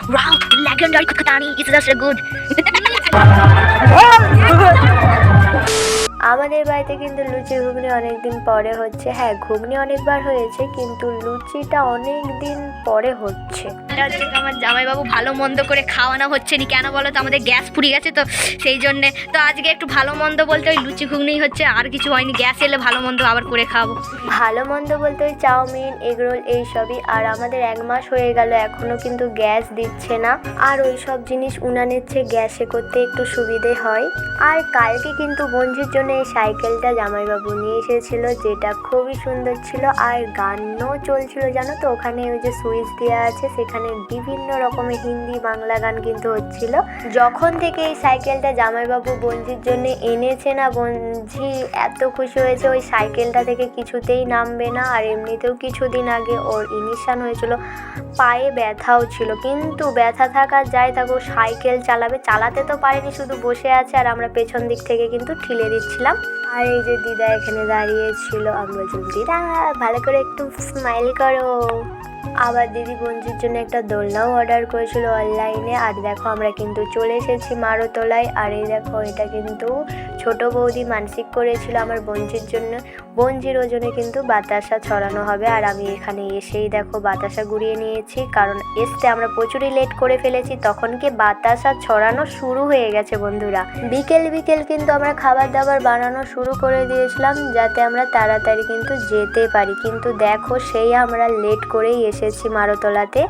Wow, legendary Kukutani is just good. আমাদের বাড়িতে কিন্তু লুচি ঘুগনি অনেকদিন পরে হচ্ছে। হ্যাঁ, ঘুগনি অনেকবার হয়েছে কিন্তু লুচিটা অনেক দিন পরে হচ্ছে। এটা হচ্ছে আমার জামাইবাবু ভালো মন্দ করে খাওয়ানো হচ্ছে নি, কেন বলো তো, আমাদের গ্যাস ফুরিয়ে গেছে তো সেই জন্যে। তো আজকে একটু ভালো মন্দ বলতে ওই লুচি ঘুগনিই হচ্ছে, আর কিছু হয়নি। গ্যাস এলে ভালো মন্দ আবার করে খাবো। ভালো মন্দ বলতে ওই চাউমিন, এগরোল এইসবই। আর আমাদের 1 মাস হয়ে গেল এখনো কিন্তু গ্যাস দিচ্ছে না। আর ওই সব জিনিস উনানের চেয়ে গ্যাসে করতে একটু সুবিধে হয়। আর কালকে কিন্তু বঞ্জির জন্য এই সাইকেলটা জামাইবাবু নিয়ে এসেছিল, যেটা খুবই সুন্দর ছিল। আর গানও চলছিল জানো তো, ওখানে ওই যে সুইচ দেওয়া আছে সেখানে বিভিন্ন রকমের হিন্দি বাংলা গান কিন্তু হচ্ছিল। যখন থেকে এই সাইকেলটা জামাইবাবু বঞ্জির জন্য এনেছে না, বঞ্জি এত খুশি হয়েছে। ওই সাইকেলটা থেকে কিছুতেই নামবে না। আর এমনিতেও কিছুদিন আগে ওর ইনিশান হয়েছিল, পায়ে ব্যথাও ছিল। কিন্তু ব্যথা থাকা যাই থাকুক, সাইকেল চালাতে তো পারেনি, শুধু বসে আছে আর আমরা পেছন দিক থেকে কিন্তু ঠেলে দিচ্ছিলাম। আর এই যে দিদা এখানে দাঁড়িয়েছিল, আমি বলছিলাম দিদা ভালো করে একটু স্মাইল করো। আবার দিদি বঞ্জির জন্য একটা দোলনাও অর্ডার করেছিল অনলাইনে। আর দেখো আমরা কিন্তু চলে এসেছি মারোতলায়। আর এই দেখো এটা কিন্তু ছোট বৌদি মানসিক করেছিল আমার বঞ্জির জন্য। বঞ্জির ওজনে কিন্তু বাতাসা ছড়ানো হবে। আর আমি এখানে এসেই দেখো বাতাসা গুড়িয়ে নিয়েছি, কারণ এসতে আমরা প্রচুরই লেট করে ফেলেছি। তখন কি বাতাসা ছড়ানো শুরু হয়ে গেছে বন্ধুরা। বিকেল কিন্তু আমরা খাবার দাবার বানানো শুরু করে দিয়েছিলাম, যাতে আমরা তাড়াতাড়ি কিন্তু যেতে পারি। কিন্তু দেখো সেই আমরা লেট করেই এসেছি মারোতলাতে।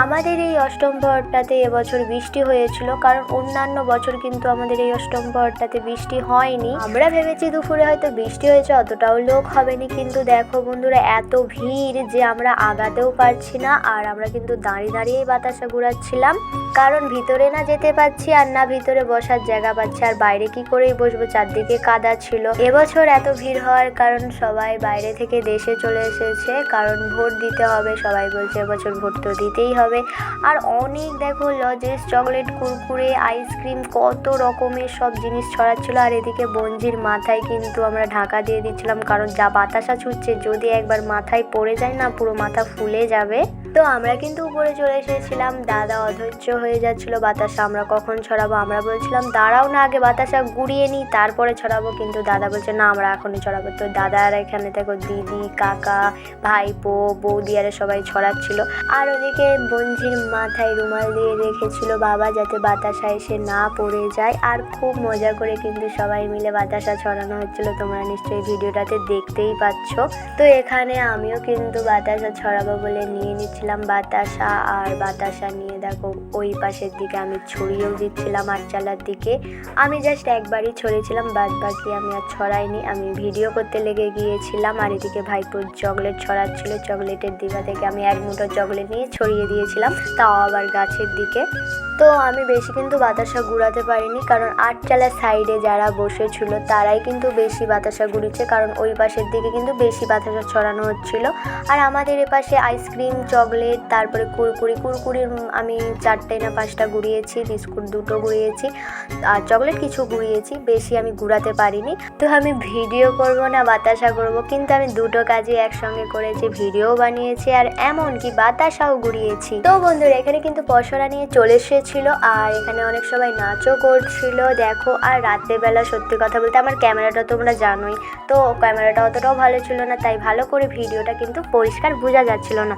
আমাদের এই অষ্টম প্রহরটাতে এবছর বৃষ্টি হয়েছিল, কারণ অন্যান্য বছর কিন্তু আমাদের এই অষ্টম প্রহরটাতে বৃষ্টি হয়নি। আমরা ভেবেছি দুপুরে হয়তো বৃষ্টি হয়েছে, অতটাও লোক হবে না। কিন্তু দেখো বন্ধুরা, এত ভিড় যে আমরা আগাতেও পারছি না। আর আমরা কিন্তু দাঁড়িয়েই বাতাসা ঘুরাচ্ছিলাম, কারণ ভিতরে না যেতে পারছি আর না ভিতরে বসার জায়গা পাচ্ছি। আর বাইরে কি করেই বসবো, চারদিকে কাদা ছিল। এবছর এত ভিড় হওয়ার কারণ সবাই বাইরে থেকে দেশে চলে এসেছে, কারণ ভোট দিতে হবে। সবাই বলছে এবছর ভোট তো দিতেই হবে। আর অনেক দেখো লজেস, চকলেট, কুরকুরে, আইসক্রিম, কত রকমের সব জিনিস ছড়াচ্ছিল। আর এদিকে বঞ্জির মাথায় কিন্তু আমরা ঢাকা দিয়ে দিচ্ছিলাম, কারণ যা বাতাসা ছুটছে, যদি একবার মাথায় পড়ে যায় না পুরো মাথা ফুলে যাবে। তো আমরা কিন্তু উপরে চলে এসেছিলাম। দাদা অধৈর্য হয়ে যাচ্ছিল বাতাসা আমরা কখন ছড়াবো। আমরা বলছিলাম দাঁড়াও না, আগে বাতাসা গুড়িয়ে নিই তারপরে ছড়াবো। কিন্তু দাদা বলছে না, আমরা এখনই ছড়াবো। তো দাদার এখানে দেখো দিদি, কাকা, ভাইপো, বৌদি আর সবাই ছড়াচ্ছিল। আর ওদিকে বঞ্জির মাথায় রুমাল দিয়ে রেখেছিল বাবা, যাতে বাতাসা এসে না পড়ে যায়। আর খুব মজা করে কিন্তু সবাই মিলে বাতাসা ছড়ানো হচ্ছিল, তোমরা নিশ্চয়ই ভিডিওটাতে দেখতেই পাচ্ছ। তো এখানে আমিও কিন্তু বাতাসা ছড়াবো বলে নিয়ে নিচ্ছিলাম বাতাসা। আর বাতাসা নিয়ে দেখো ওই পাশের দিকে আমি ছড়িয়েও দিচ্ছিলাম আটচালার দিকে। আমি জাস্ট একবারই ছড়িয়েছিলাম, বাদ বাকি আমি আর ছড়াইনি, আমি ভিডিও করতে লেগে গিয়েছিলাম। আর এদিকে ভাইপোর চকলেট ছড়াচ্ছিল, চকলেটের ডিবা থেকে আমি 1 মুঠো চকলেট নিয়ে ছড়িয়ে দিয়েছিলাম, তাও আবার গাছের দিকে। তো আমি বেশি কিন্তু বাতাসা গুড়াতে পারিনি, কারণ আটচালার সাইডে যারা বসেছিল তারাই কিন্তু বেশি বাতাসা গুড়িয়েছে, কারণ ওই পাশের দিকে কিন্তু বেশি বাতাসা ছড়ানো হচ্ছিল। আর আমাদের এপাশে আইসক্রিম, চকলেট, তারপরে কুরকুরির আমি 4টে না 5টা গুড়িয়েছি, বিস্কুট 2টো গুড়িয়েছি, আর চকলেট কিছু গুড়িয়েছি, বেশি আমি গুড়াতে পারিনি। তো আমি ভিডিও করব না বাতাসা করব, কিন্তু আমি দুটো কাজই একসঙ্গে করেছি, ভিডিও বানিয়েছি আর এমনকি বাতাসাও গুড়িয়েছি। তো বন্ধুরা এখানে কিন্তু পসরা নিয়ে চলে এসেছিল, আর এখানে অনেক সবাই নাচও করছিল দেখো। আর রাত্রেবেলা সত্যি কথা বলতে আমার ক্যামেরাটা তোমরা জানোই তো, ক্যামেরাটা অতটাও ভালো ছিল না, তাই ভালো করে ভিডিওটা কিন্তু পরিষ্কার বোঝা যাচ্ছিল না।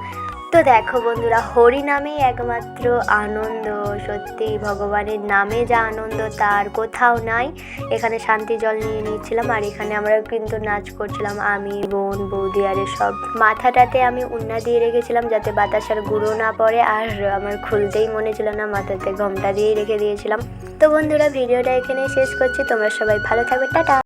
তো দেখো বন্ধুরা, হরি নামেই একমাত্র আনন্দ, সত্যি ভগবানের নামে যা আনন্দ তার কোথাও নাই। এখানে শান্তি জল নিয়ে নিচ্ছিলাম, আর এখানে আমরা কিন্তু নাচ করছিলাম, আমি, বোন, বৌদি আর সব। মাথাটাতে আমি উন্না দিয়ে রেখেছিলাম যাতে বাতাসার গুঁড়ো না পড়ে, আর আমার খুলতেই মনে ছিল না, মাথাতে ঘোমটা দিয়েই রেখে দিয়েছিলাম। তো বন্ধুরা ভিডিওটা এখানেই শেষ করছি, তোমরা সবাই ভালো থাকবে, টাটা।